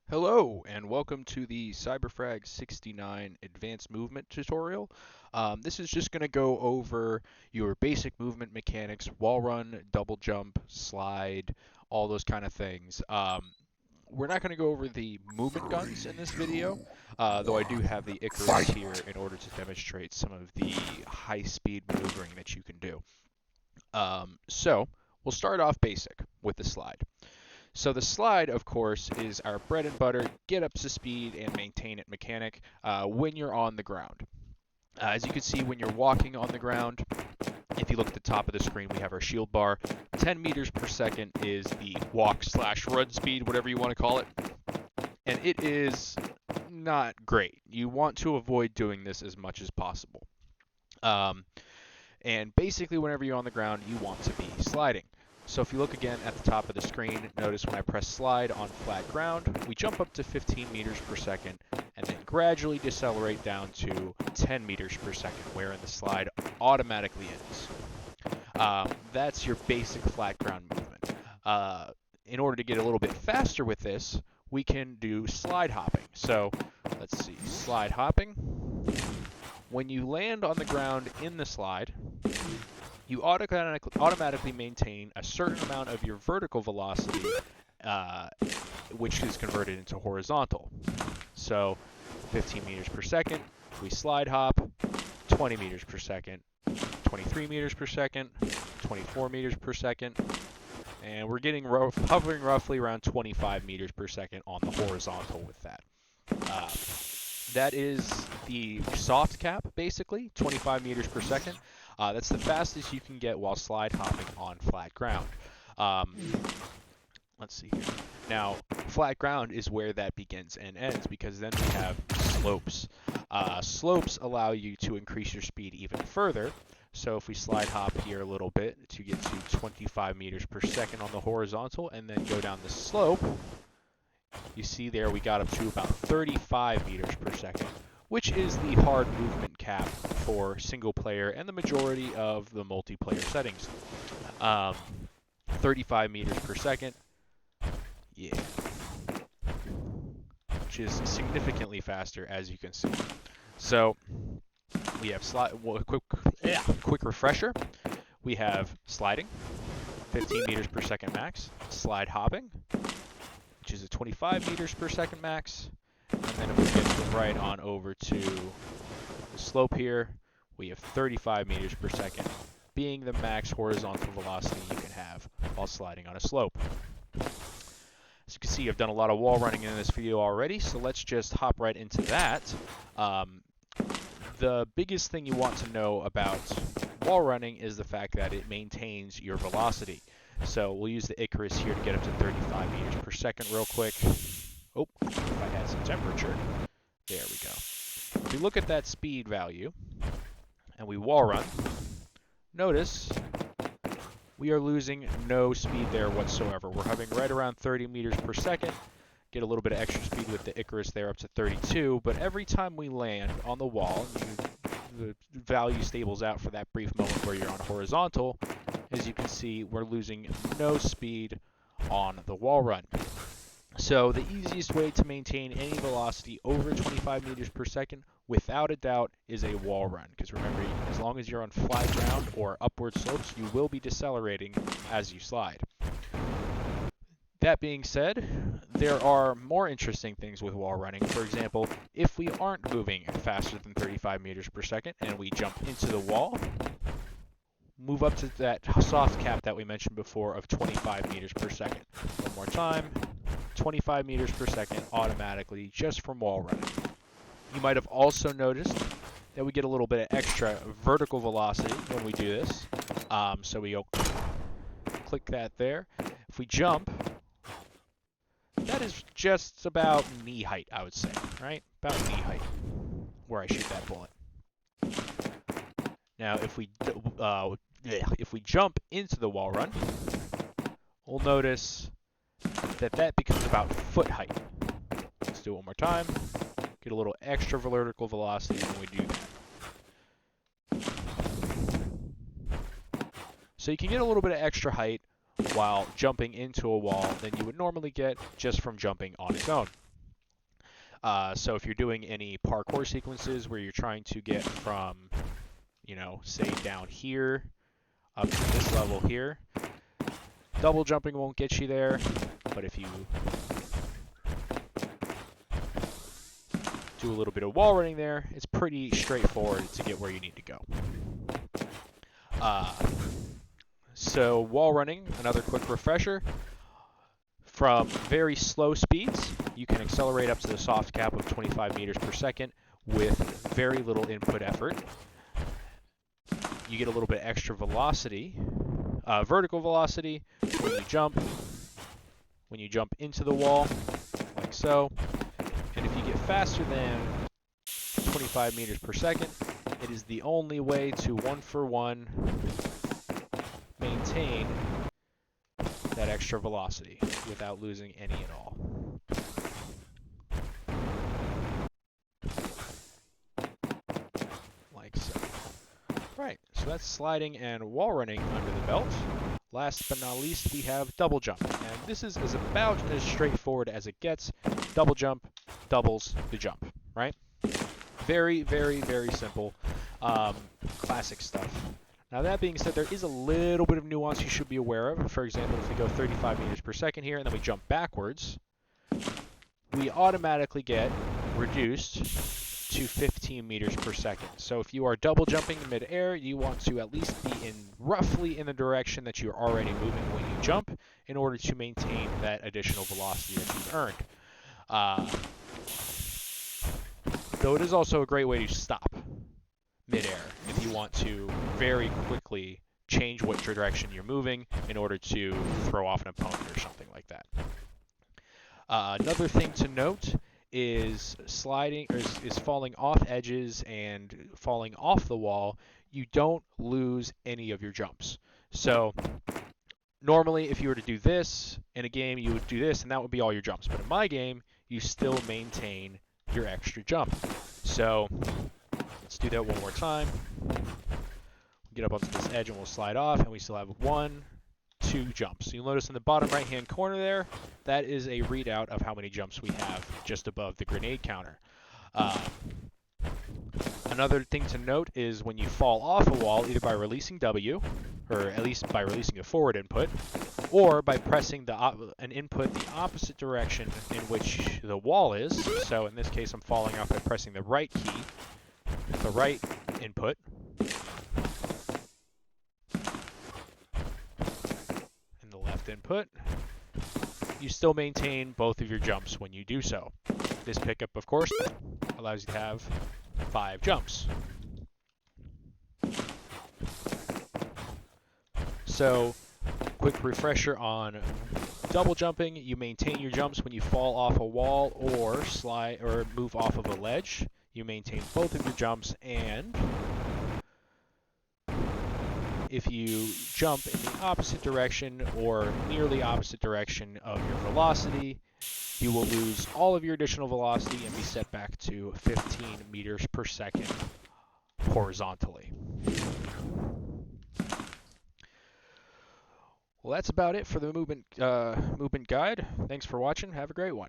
Hello and welcome to the Cyberfrags 69 Advanced Movement tutorial. This is just going to go over your basic movement mechanics, wall run, double jump, slide, all those kind of things. We're not going to go over the movement guns in this video, though I do have the Icarus here in order to demonstrate some of the high-speed maneuvering that you can do. So we'll start off basic with the slide. So the slide, of course, is our bread and butter, get up to speed and maintain it mechanic when you're on the ground. As you can see, when you're walking on the ground, if you look at the top of the screen, we have our shield bar. 10 meters per second is the walk/run speed, whatever you want to call it. And it is not great. You want to avoid doing this as much as possible. And basically, whenever you're on the ground, you want to be sliding. So if you look again at the top of the screen, notice when I press slide on flat ground, we jump up to 15 meters per second and then gradually decelerate down to 10 meters per second, wherein the slide automatically ends. That's your basic flat ground movement. In order to get a little bit faster with this, we can do slide hopping. So let's see, slide hopping. When you land on the ground in the slide, you automatically maintain a certain amount of your vertical velocity, which is converted into horizontal. So 15 meters per second, we slide hop, 20 meters per second, 23 meters per second, 24 meters per second, and we're getting hovering roughly around 25 meters per second on the horizontal with that. That is the soft cap, basically, 25 meters per second. That's the fastest you can get while slide hopping on flat ground. Let's see here. Now, flat ground is where that begins and ends because then we have slopes. Slopes allow you to increase your speed even further. So if we slide hop here a little bit to get to 25 meters per second on the horizontal and then go down the slope, you see there we got up to about 35 meters per second, which is the hard movement cap for single player and the majority of the multiplayer settings. 35 meters per second, yeah, which is significantly faster, as you can see. So we have quick refresher. We have sliding, 15 meters per second max, slide hopping, which is a 25 meters per second max. And then if we get right on over to the slope here, we have 35 meters per second, being the max horizontal velocity you can have while sliding on a slope. As you can see, I've done a lot of wall running in this video already, so let's just hop right into that. The biggest thing you want to know about wall running is the fact that it maintains your velocity. So we'll use the Icarus here to get up to 35 meters per second real quick. Oh, if I had some temperature. There we go. If we look at that speed value and we wall run, notice we are losing no speed there whatsoever. We're hovering right around 30 meters per second. Get a little bit of extra speed with the Icarus there up to 32, but every time we land on the wall, the value stables out for that brief moment where you're on horizontal. As you can see, we're losing no speed on the wall run. So the easiest way to maintain any velocity over 25 meters per second, without a doubt, is a wall run. Because remember, as long as you're on flat ground or upward slopes, you will be decelerating as you slide. That being said, there are more interesting things with wall running. For example, if we aren't moving faster than 35 meters per second and we jump into the wall, move up to that soft cap that we mentioned before of 25 meters per second. One more time, 25 meters per second automatically just from wall running. You might have also noticed that we get a little bit of extra vertical velocity when we do this. So we go click that there. If we jump, that is just about knee height, I would say, right? About knee height where I shoot that bullet. Now, if we jump into the wall run, we'll notice that that becomes about foot height. Let's do it one more time. Get a little extra vertical velocity when we do that. So you can get a little bit of extra height while jumping into a wall than you would normally get just from jumping on its own. So if you're doing any parkour sequences where you're trying to get from, say down here up to this level here, double jumping won't get you there, but if you do a little bit of wall running there, it's pretty straightforward to get where you need to go. So wall running, another quick refresher. From very slow speeds, you can accelerate up to the soft cap of 25 meters per second with very little input effort. You get a little bit extra velocity, vertical velocity, when you jump into the wall, like so. And if you get faster than 25 meters per second, it is the only way to one-for-one maintain that extra velocity without losing any at all. Like so. Right, so that's sliding and wall running under the belt. Last but not least, we have double jump. And this is about as straightforward as it gets. Double jump doubles the jump, right? Very, very, very simple. Classic stuff. Now that being said, there is a little bit of nuance you should be aware of. For example, if we go 35 meters per second here and then we jump backwards, we automatically get reduced to 15 meters per second. So if you are double jumping in midair, you want to at least be roughly in the direction that you're already moving when you jump in order to maintain that additional velocity that you've earned. Though it is also a great way to stop midair if you want to very quickly change what direction you're moving in order to throw off an opponent or something like that. Another thing to note is falling off edges and falling off the wall. You don't lose any of your jumps. So normally if you were to do this in a game, you would do this and that would be all your jumps. But in my game, you still maintain your extra jump. So let's do that one more time. Get up onto this edge and we'll slide off, and we still have 1, 2 jumps. You'll notice in the bottom right-hand corner there, that is a readout of how many jumps we have just above the grenade counter. Another thing to note is when you fall off a wall, either by releasing W, or at least by releasing the forward input, or by pressing an input the opposite direction in which the wall is. So in this case, I'm falling off by pressing the right key, the right input, and the left input. You still maintain both of your jumps when you do so. This pickup, of course, allows you to have 5 jumps. So, quick refresher on double jumping. You maintain your jumps when you fall off a wall or slide or move off of a ledge. You maintain both of your jumps, and if you jump in the opposite direction or nearly opposite direction of your velocity, you will lose all of your additional velocity and be set back to 15 meters per second horizontally. Well, that's about it for the movement guide. Thanks for watching. Have a great one.